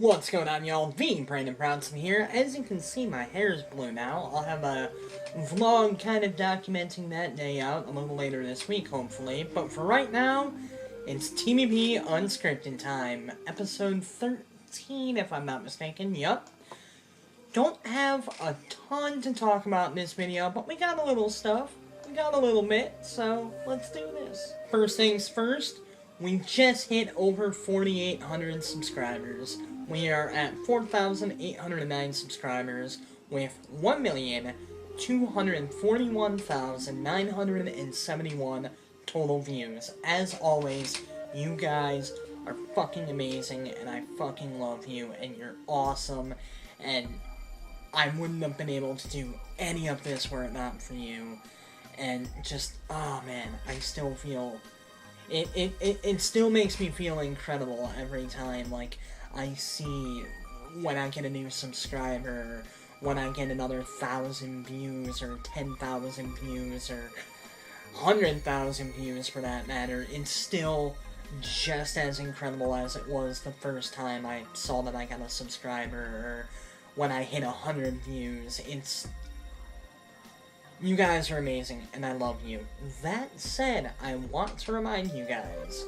What's going on, y'all? THEBrandonBrownson here. As you can see, my hair is blue now. I'll have a vlog kind of documenting that day out a little later this week, hopefully. But for right now, it's TBB Unscripted time. Episode 13, if I'm not mistaken. Yup. Don't have a ton to talk about in this video, but we got a little stuff. We got a little bit, so let's do this. First things first, we just hit over 4,800 subscribers. We are at 4,809 subscribers with 1,241,971 total views. As always, you guys are fucking amazing, and I fucking love you, and you're awesome, and I wouldn't have been able to do any of this were it not for you. And just, oh man, I still feel... It still makes me feel incredible every time, like, I see when I get a new subscriber, when I get another 1,000 views, or 10,000 views, or 100,000 views for that matter. It's still just as incredible as it was the first time I saw that I got a subscriber, or when I hit 100 views. You guys are amazing, and I love you. That said, I want to remind you guys,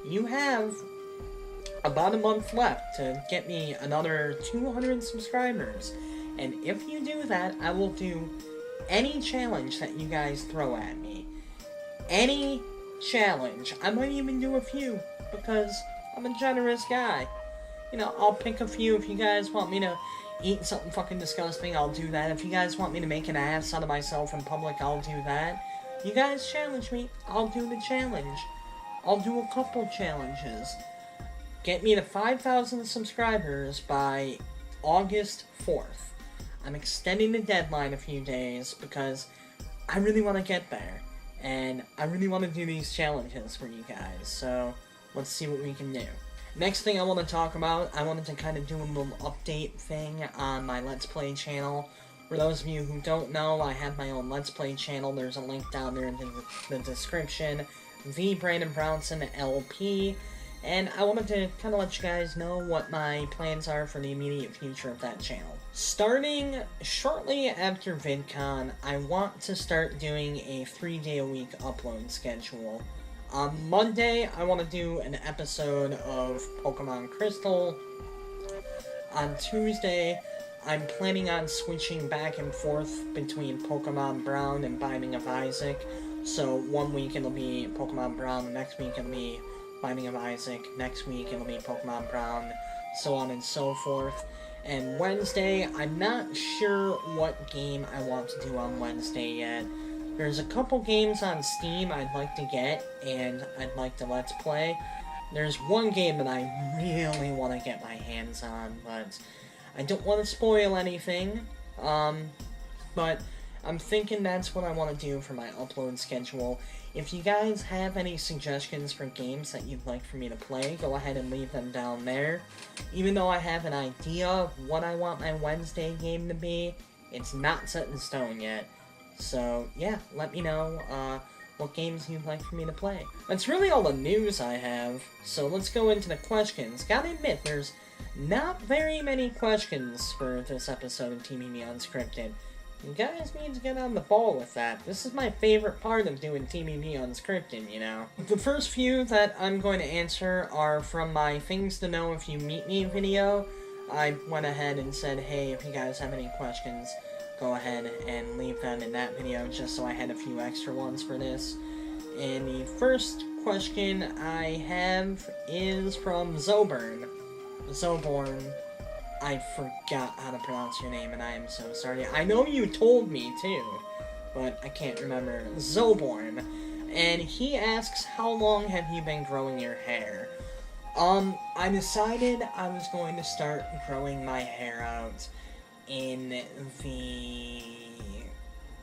you have about a month left to get me another 200 subscribers. And if you do that, I will do any challenge that you guys throw at me. Any challenge. I might even do a few, because I'm a generous guy. You know, I'll pick a few. If you guys want me to eat something fucking disgusting, I'll do that. If you guys want me to make an ass out of myself in public, I'll do that. You guys challenge me, I'll do the challenge. I'll do a couple challenges. Get me to 5,000 subscribers by August 4th. I'm extending the deadline a few days because I really want to get there. And I really want to do these challenges for you guys, so let's see what we can do. Next thing I want to talk about, I wanted to kind of do a little update thing on my Let's Play channel. For those of you who don't know, I have my own Let's Play channel. There's a link down there in the description. THEBrandonBrownson LP. And I wanted to kind of let you guys know what my plans are for the immediate future of that channel. Starting shortly after VidCon, I want to start doing a 3-day-a-week upload schedule. On Monday, I want to do an episode of Pokemon Crystal. On Tuesday, I'm planning on switching back and forth between Pokemon Brown and Binding of Isaac. So one week it'll be Pokemon Brown, the next week it'll be Binding of Isaac, next week it'll be Pokemon Brown, so on and so forth. And Wednesday, I'm not sure what game I want to do on Wednesday yet. There's a couple games on Steam I'd like to get, and I'd like to Let's Play. There's one game that I really want to get my hands on, but I don't want to spoil anything. But I'm thinking that's what I want to do for my upload schedule. If you guys have any suggestions for games that you'd like for me to play, go ahead and leave them down there. Even though I have an idea of what I want my Wednesday game to be, it's not set in stone yet. So, yeah, let me know what games you'd like for me to play. That's really all the news I have, so let's go into the questions. Gotta admit, there's not very many questions for this episode of TBB Unscripted. You guys need to get on the ball with that. This is my favorite part of doing TBB Unscripted, you know. The first few that I'm going to answer are from my Things to Know If You Meet Me video. I went ahead and said, hey, if you guys have any questions, go ahead and leave them in that video, just so I had a few extra ones for this. And the first question I have is from Zoborn. Zoborn, I forgot how to pronounce your name, and I am so sorry. I know you told me too, but I can't remember. Zoborn. And he asks, how long have you been growing your hair? I decided I was going to start growing my hair out in the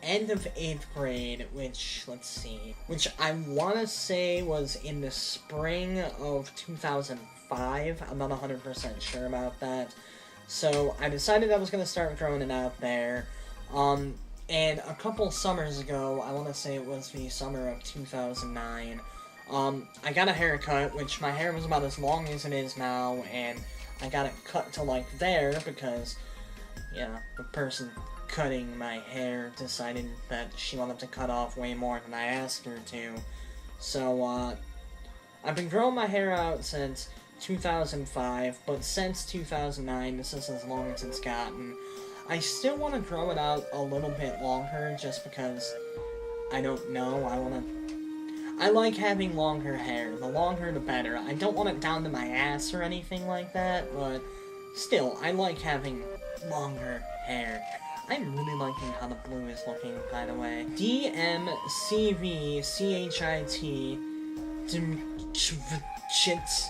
end of 8th grade, which I want to say was in the spring of 2005. I'm not 100% sure about that. So I decided I was going to start growing it out there. And a couple summers ago, I want to say it was the summer of 2009, I got a haircut, which my hair was about as long as it is now, and I got it cut to, like, there, because, yeah, the person cutting my hair decided that she wanted to cut off way more than I asked her to. So, I've been growing my hair out since 2005, but since 2009, this is as long as it's gotten. I still want to grow it out a little bit longer, just because, I don't know, I like having longer hair. The longer the better. I don't want it down to my ass or anything like that, but still, I like having longer hair. I'm really liking how the blue is looking, by the way. DMCVCHIT Chits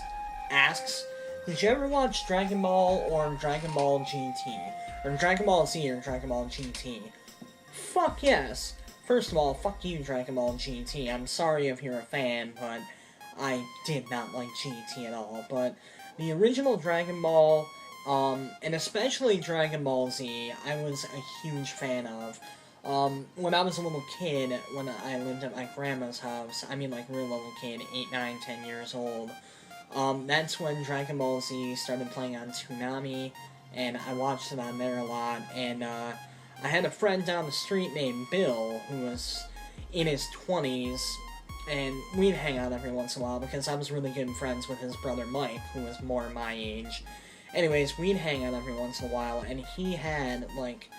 asks, did you ever watch Dragon Ball or Dragon Ball GT? Or Dragon Ball Z or Dragon Ball GT? Fuck yes! First of all, fuck you, Dragon Ball GT. I'm sorry if you're a fan, but I did not like GT at all. But the original Dragon Ball, and especially Dragon Ball Z, I was a huge fan of. When I was a little kid, when I lived at my grandma's house, I mean like real little kid, 8, 9, 10 years old, that's when Dragon Ball Z started playing on Toonami, and I watched it on there a lot, and, I had a friend down the street named Bill, who was in his 20s, and we'd hang out every once in a while, because I was really good friends with his brother Mike, who was more my age. Anyways, we'd hang out every once in a while, and he had, like,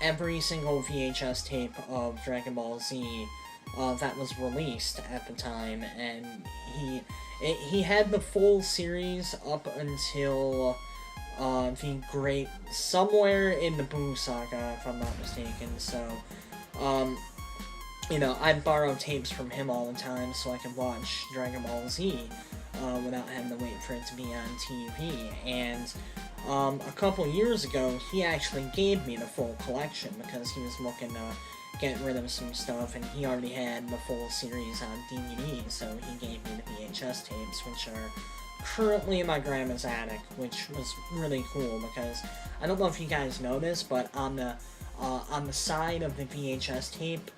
every single VHS tape of Dragon Ball Z, that was released at the time, and he had the full series up until, the great, somewhere in the Boo Saga, if I'm not mistaken, so, you know, I'd borrow tapes from him all the time so I could watch Dragon Ball Z, without having to wait for it to be on TV, and, a couple years ago, he actually gave me the full collection, because he was looking to get rid of some stuff, and he already had the full series on DVD, so he gave me the VHS tapes, which are currently in my grandma's attic, which was really cool, because I don't know if you guys noticed, but on the side of the VHS tape,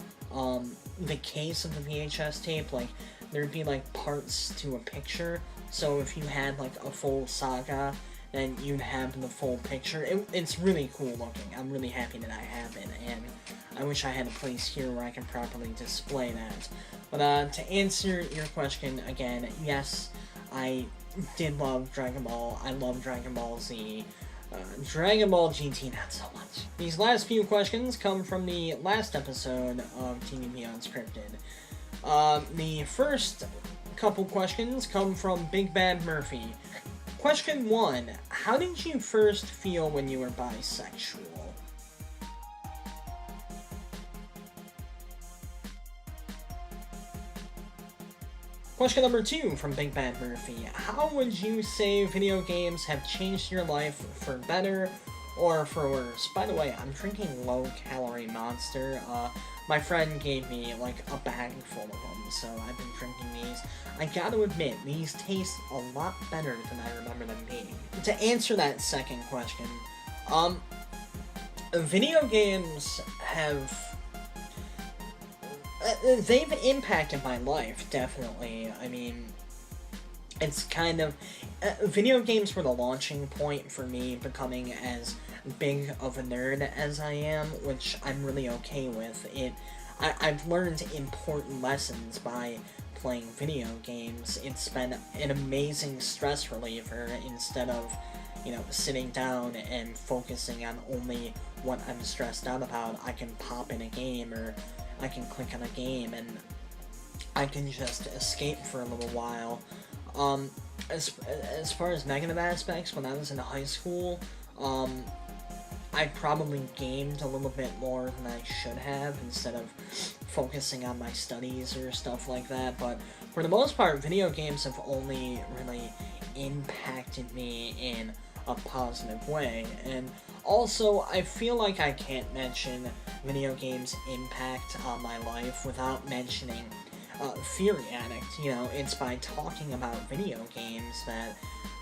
the case of the VHS tape, like, there'd be, like, parts to a picture, so if you had, like, a full saga, then you'd have the full picture. It's really cool looking. I'm really happy that I have it, and I wish I had a place here where I can properly display that. But, to answer your question again, yes, I did love Dragon Ball. I love Dragon Ball Z. Dragon Ball GT, not so much. These last few questions come from the last episode of TBB Unscripted. The first couple questions come from Big Bad Murphy. Question 1. How did you first feel when you were bisexual? Question number 2 from Big Bad Murphy. How would you say video games have changed your life for better or for worse? By the way, I'm drinking low-calorie Monster. My friend gave me, like, a bag full of them, so I've been drinking these. I gotta admit, these taste a lot better than I remember them being. To answer that second question, video games have... they've impacted my life, definitely. I mean, it's kind of... video games were the launching point for me becoming as big of a nerd as I am, which I'm really okay with. I've learned important lessons by playing video games. It's been an amazing stress reliever instead of, you know, sitting down and focusing on only what I'm stressed out about. I can pop in a game, or I can click on a game, and I can just escape for a little while. As far as negative aspects, when I was in high school, I probably gamed a little bit more than I should have, instead of focusing on my studies or stuff like that, but for the most part, video games have only really impacted me in a positive way. And also, I feel like I can't mention video games' impact on my life without mentioning Theory Addict. You know, it's by talking about video games that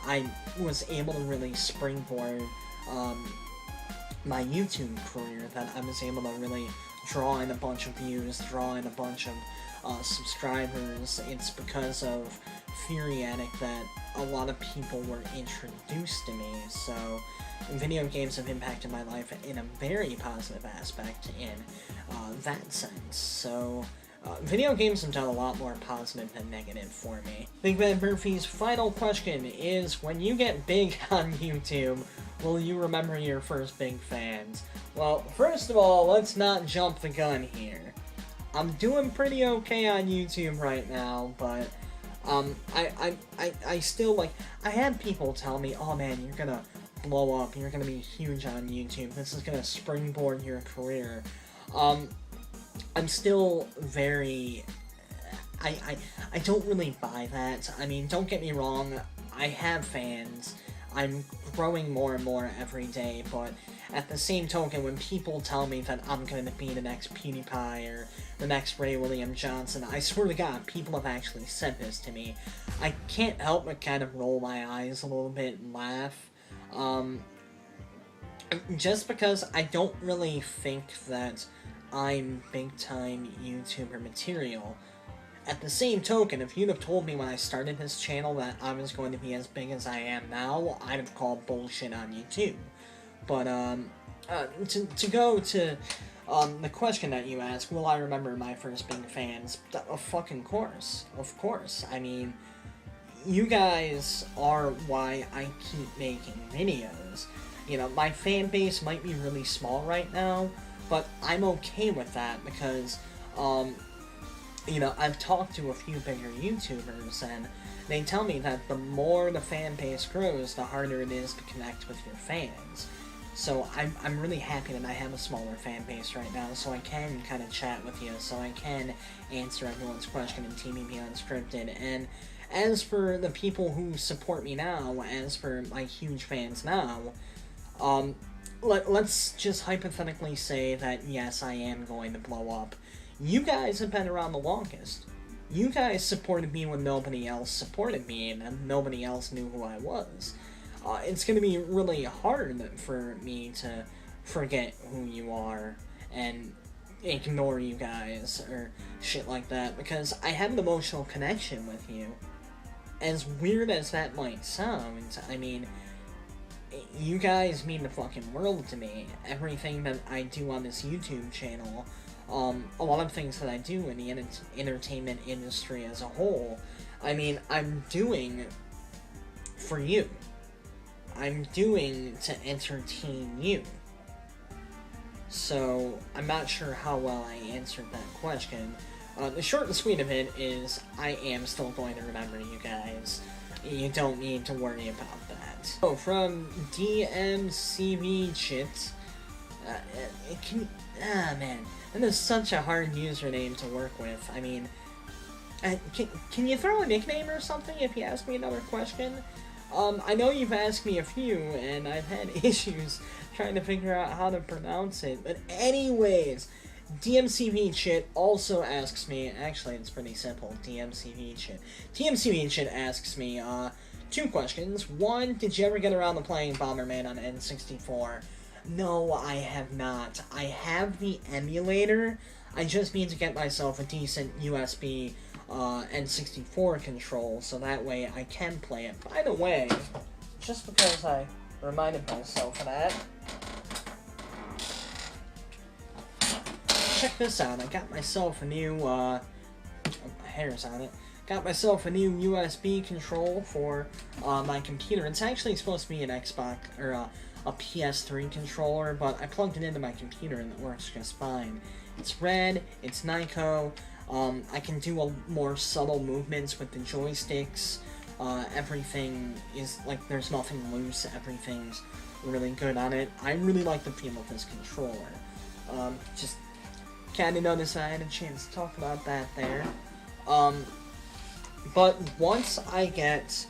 I was able to really springboard my YouTube career, that I was able to really draw in a bunch of views, draw in a bunch of subscribers, it's because of Fury Addict that a lot of people were introduced to me, so video games have impacted my life in a very positive aspect in that sense. So video games have done a lot more positive than negative for me. Big Bad Murphy's final question is, when you get big on YouTube, will you remember your first big fans? Well, first of all, let's not jump the gun here. I'm doing pretty okay on YouTube right now, but I still, like, I had people tell me, oh man, you're gonna blow up, you're gonna be huge on YouTube, this is gonna springboard your career. I'm still very, I don't really buy that. I mean, don't get me wrong, I have fans, I'm growing more and more every day, but at the same token, when people tell me that I'm going to be the next PewDiePie or the next Ray William Johnson, I swear to God, people have actually said this to me. I can't help but kind of roll my eyes a little bit and laugh. Just because I don't really think that I'm big-time YouTuber material. At the same token, if you'd have told me when I started this channel that I was going to be as big as I am now, I'd have called bullshit on you too. But, to go to, the question that you asked, will I remember my first big fans? Of fucking course. Of course. I mean, you guys are why I keep making videos. You know, my fan base might be really small right now, but I'm okay with that because, you know, I've talked to a few bigger YouTubers, and they tell me that the more the fan base grows, the harder it is to connect with your fans. So I'm really happy that I have a smaller fan base right now, so I can kind of chat with you, so I can answer everyone's question in TBB Unscripted. And as for the people who support me now, as for my huge fans now, let's just hypothetically say that yes, I am going to blow up. You guys have been around the longest. You guys supported me when nobody else supported me, and nobody else knew who I was. It's going to be really hard for me to forget who you are and ignore you guys or shit like that, because I have an emotional connection with you. As weird as that might sound, I mean, you guys mean the fucking world to me. Everything that I do on this YouTube channel, a lot of things that I do in the entertainment industry as a whole, I mean, I'm doing for you. I'm doing to entertain you. So, I'm not sure how well I answered that question. The short and sweet of it is, I am still going to remember you guys. You don't need to worry about that. So, from DMCB Chit, man, that is such a hard username to work with. I mean, can you throw a nickname or something if you ask me another question? I know you've asked me a few, and I've had issues trying to figure out how to pronounce it, but anyways, DMCV Chit also asks me, actually it's pretty simple, DMCV Chit asks me, two questions. One, did you ever get around to playing Bomberman on N64? No, I have not. I have the emulator, I just need to get myself a decent USB N64 control, so that way I can play it. By the way, just because I reminded myself of that, check this out. I got myself a new, my hair's on it. Got myself a new USB control for my computer. It's actually supposed to be an Xbox, or a PS3 controller, but I plugged it into my computer and it works just fine. It's red, it's Nyko, I can do more subtle movements with the joysticks, everything is, like, there's nothing loose, everything's really good on it. I really like the feel of this controller. Just kinda noticed I had a chance to talk about that there. But once I get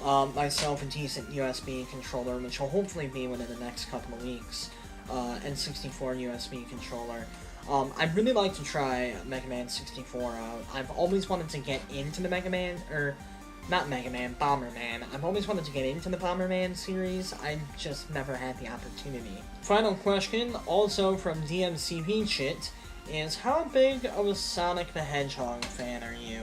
myself a decent USB controller, which will hopefully be within the next couple of weeks, N64 USB controller, I'd really like to try Mega Man 64 out. I've always wanted to get into the Mega Man, or not Mega Man, Bomberman. I've always wanted to get into the Bomberman series, I just never had the opportunity. Final question, also from DMCV Chit, is how big of a Sonic the Hedgehog fan are you?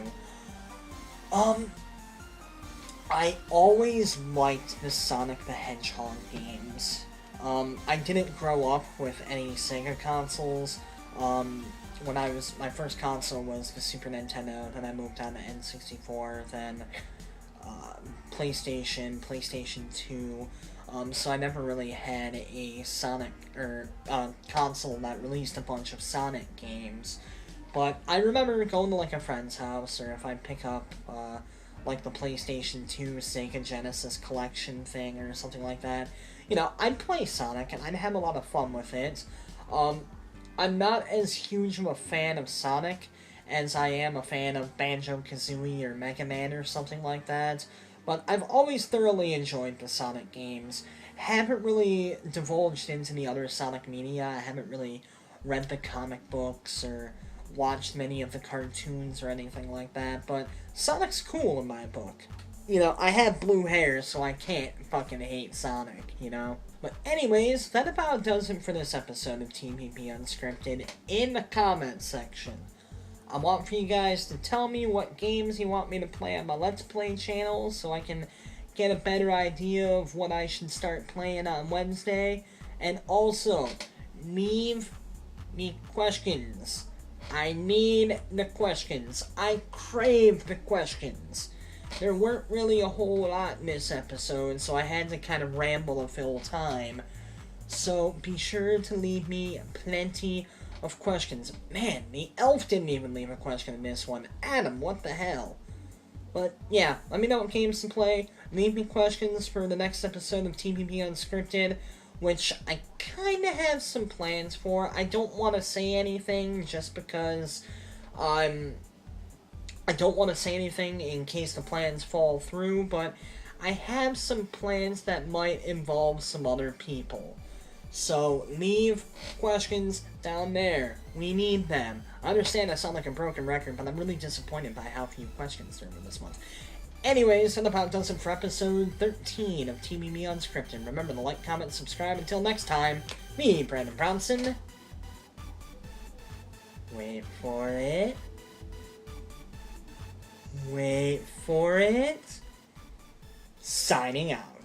I always liked the Sonic the Hedgehog games. I didn't grow up with any Sega consoles. My first console was the Super Nintendo, then I moved on to N64, then PlayStation 2, so I never really had a Sonic, console that released a bunch of Sonic games. But I remember going to, like, a friend's house, or if I'd pick up, like, the PlayStation 2 Sega Genesis collection thing, or something like that, you know, I'd play Sonic, and I'd have a lot of fun with it. I'm not as huge of a fan of Sonic as I am a fan of Banjo-Kazooie or Mega Man or something like that, but I've always thoroughly enjoyed the Sonic games. Haven't really divulged into the other Sonic media. I haven't really read the comic books or watched many of the cartoons or anything like that, but Sonic's cool in my book. You know, I have blue hair, so I can't fucking hate Sonic, you know? But anyways, that about does it for this episode of TBB Unscripted. In the comments section, I want for you guys to tell me what games you want me to play on my Let's Play channel so I can get a better idea of what I should start playing on Wednesday. And also, leave me questions. I need the questions. I crave the questions. There weren't really a whole lot in this episode, so I had to kind of ramble to fill time. So be sure to leave me plenty of questions. Man, the elf didn't even leave a question in this one. Adam, what the hell? But yeah, let me know what games to play. Leave me questions for the next episode of TBB Unscripted, which I kind of have some plans for. I don't want to say anything just because I don't want to say anything in case the plans fall through, but I have some plans that might involve some other people. So leave questions down there. We need them. I understand I sound like a broken record, but I'm really disappointed by how few questions there were this month. Anyways, that about does it for episode 13 of TBB Unscripted. Remember to like, comment, subscribe. Until next time, me, Brandon Brownson. Wait for it. Wait for it. Signing out.